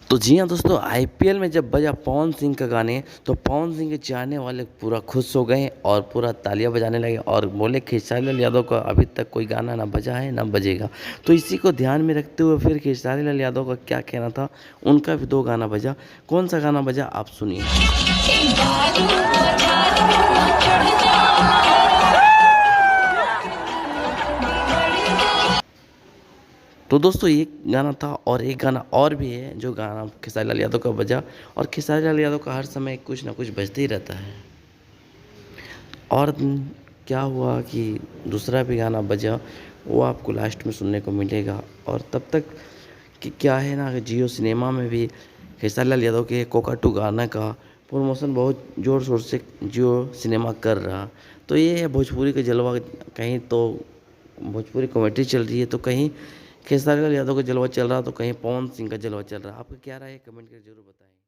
तो जी हाँ दोस्तों, आईपीएल में जब बजा पवन सिंह का गाने तो पवन सिंह के चाहने वाले पूरा खुश हो गए और पूरा तालियां बजाने लगे और बोले खेसारी लाल यादव का अभी तक कोई गाना ना बजा है ना बजेगा। तो इसी को ध्यान में रखते हुए फिर खेसारी लाल यादव का क्या कहना था, उनका भी 2 गाना बजा। कौन सा गाना बजा आप सुनिए। तो दोस्तों एक गाना था और एक गाना और भी है जो गाना खेसारी लाल यादव का बजा। और खेसारी लाल यादव का हर समय कुछ ना कुछ बजते ही रहता है। और क्या हुआ कि दूसरा भी गाना बजा, वो आपको लास्ट में सुनने को मिलेगा। और तब तक कि क्या है ना कि जियो सिनेमा में भी खेसारी लाल यादव के कोका 2 गाना का प्रमोशन बहुत ज़ोर शोर से जियो सिनेमा कर रहा। तो ये है भोजपुरी का जलवा। कहीं तो भोजपुरी कॉमेडी चल रही है, तो कहीं खेसारी लाल यादव का जलवा चल रहा, तो कहीं पवन सिंह का जलवा चल रहा। आपका क्या राय है, कमेंट करके जरूर बताएं।